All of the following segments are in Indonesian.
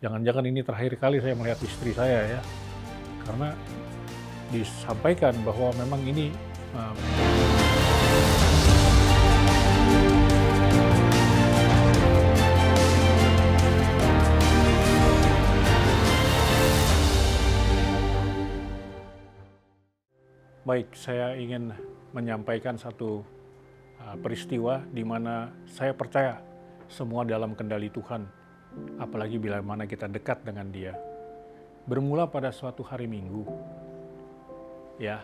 Jangan-jangan ini terakhir kali saya melihat istri saya ya, karena disampaikan bahwa memang ini baik, saya ingin menyampaikan satu peristiwa di mana saya percaya semua dalam kendali Tuhan, apalagi bila mana kita dekat dengan Dia. Bermula pada suatu hari Minggu, ya,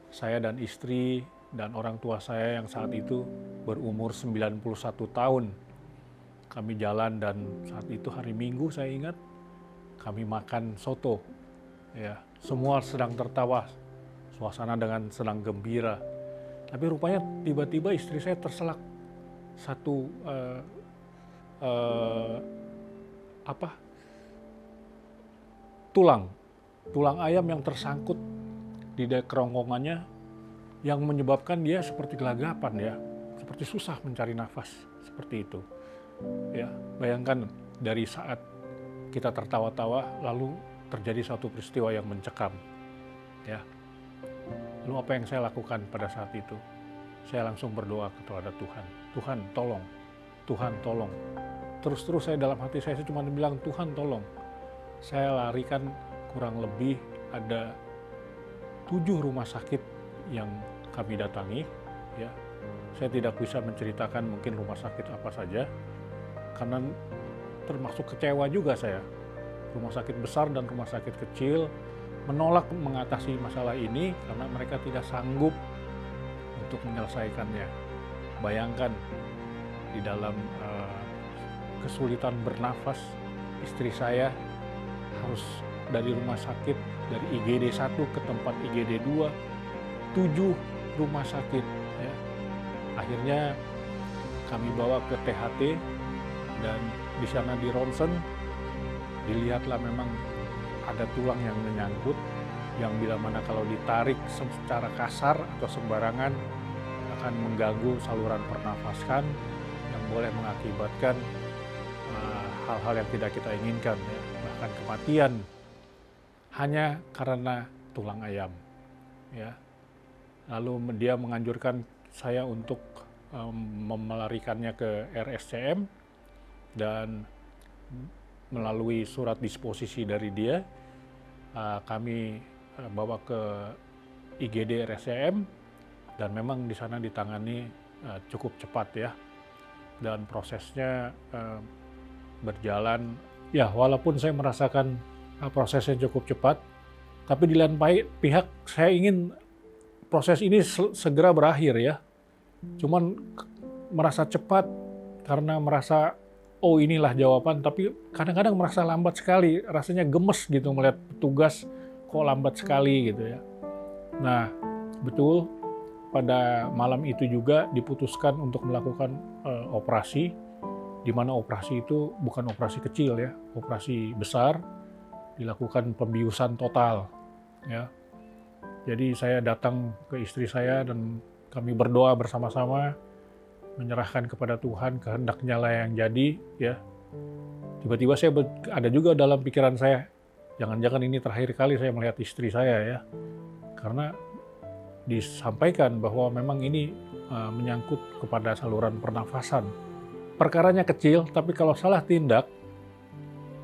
saya dan istri dan orang tua saya yang saat itu berumur 91 tahun. Kami jalan dan saat itu hari Minggu saya ingat, kami makan soto. Ya, semua sedang tertawa, suasana dengan sedang gembira. Tapi rupanya tiba-tiba istri saya terselak satu tulang ayam yang tersangkut di kerongkongannya, yang menyebabkan dia seperti gelagapan ya, seperti susah mencari nafas seperti itu. Ya, bayangkan dari saat kita tertawa-tawa lalu terjadi satu peristiwa yang mencekam. Ya. Lalu apa yang saya lakukan pada saat itu? Saya langsung berdoa kepada Tuhan. Tuhan tolong, Tuhan tolong. Terus-terus saya dalam hati saya cuma bilang Tuhan tolong. Saya larikan kurang lebih ada 7 rumah sakit yang kami datangi. Ya, saya tidak bisa menceritakan mungkin rumah sakit apa saja, karena termasuk kecewa juga saya. Rumah sakit besar dan rumah sakit kecil menolak mengatasi masalah ini karena mereka tidak sanggup untuk menyelesaikannya. Bayangkan di dalam kesulitan bernafas, istri saya harus dari rumah sakit, dari IGD 1 ke tempat IGD 2, 7 rumah sakit. Ya. Akhirnya kami bawa ke THT dan di sana di ronsen, dilihatlah memang ada tulang yang menyangkut, yang bila mana kalau ditarik secara kasar atau sembarangan akan mengganggu saluran pernafasan yang boleh mengakibatkan hal-hal yang tidak kita inginkan, ya, bahkan kematian hanya karena tulang ayam. Ya. Lalu dia menganjurkan saya untuk melarikannya ke RSCM, dan melalui surat disposisi dari dia, kami bawa ke IGD RSCM, dan memang di sana ditangani cukup cepat ya, dan prosesnya berjalan. Ya, walaupun saya merasakan prosesnya cukup cepat, tapi di lain pihak saya ingin proses ini segera berakhir ya. Cuman merasa cepat karena merasa oh inilah jawaban, tapi kadang-kadang merasa lambat sekali, rasanya gemes gitu melihat petugas kok lambat sekali gitu ya. Nah, betul pada malam itu juga diputuskan untuk melakukan operasi, di mana operasi itu bukan operasi kecil ya, operasi besar, dilakukan pembiusan total ya. Jadi saya datang ke istri saya dan kami berdoa bersama-sama, menyerahkan kepada Tuhan, kehendaknya lah yang jadi ya. Tiba-tiba ada juga dalam pikiran saya, jangan-jangan ini terakhir kali saya melihat istri saya ya, karena disampaikan bahwa memang ini menyangkut kepada saluran pernafasan. Perkaranya kecil, tapi kalau salah tindak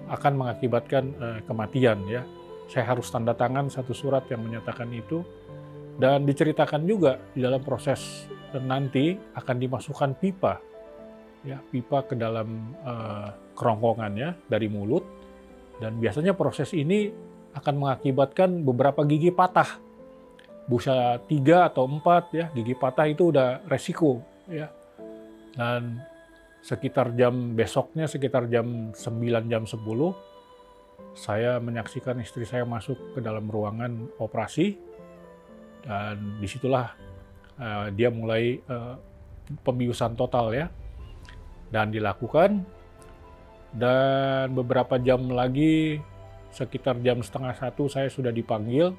akan mengakibatkan kematian ya. Saya harus tanda tangan satu surat yang menyatakan itu, dan diceritakan juga di dalam proses nanti akan dimasukkan pipa, ya, pipa ke dalam kerongkongannya dari mulut, dan biasanya proses ini akan mengakibatkan beberapa gigi patah, bisa 3 atau 4 ya, gigi patah itu udah resiko ya. Dan sekitar besoknya sekitar jam 9, jam 10, saya menyaksikan istri saya masuk ke dalam ruangan operasi, dan disitulah dia mulai pembiusan total ya, dan dilakukan, dan beberapa jam lagi sekitar jam setengah 1 saya sudah dipanggil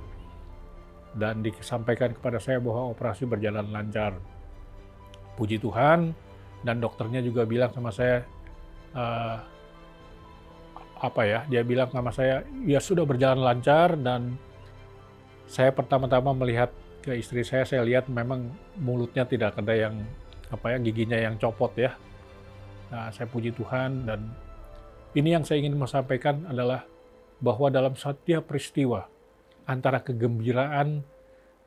dan disampaikan kepada saya bahwa operasi berjalan lancar. Puji Tuhan, dan dokternya juga bilang sama saya, dia bilang sama saya, ya sudah berjalan lancar, dan saya pertama-tama melihat ke istri saya lihat memang mulutnya tidak ada yang giginya yang copot ya. Nah, saya puji Tuhan, dan ini yang saya ingin sampaikan adalah bahwa dalam setiap peristiwa antara kegembiraan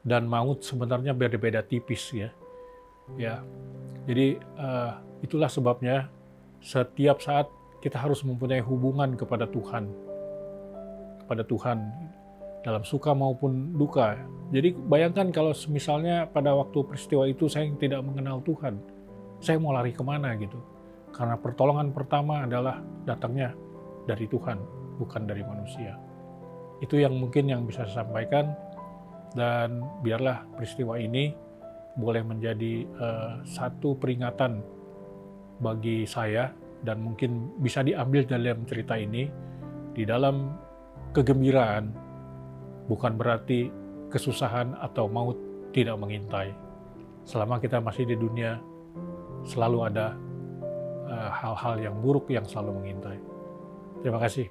dan maut sebenarnya beda-beda tipis ya. Ya, jadi itulah sebabnya setiap saat kita harus mempunyai hubungan kepada Tuhan dalam suka maupun duka. Jadi bayangkan kalau misalnya pada waktu peristiwa itu saya tidak mengenal Tuhan, saya mau lari kemana gitu? Karena pertolongan pertama adalah datangnya dari Tuhan, bukan dari manusia. Itu yang mungkin yang bisa saya sampaikan, dan biarlah peristiwa ini boleh menjadi satu peringatan bagi saya, dan mungkin bisa diambil dalam cerita ini. Di dalam kegembiraan bukan berarti kesusahan atau maut tidak mengintai. Selama kita masih di dunia, selalu ada hal-hal yang buruk yang selalu mengintai. Terima kasih.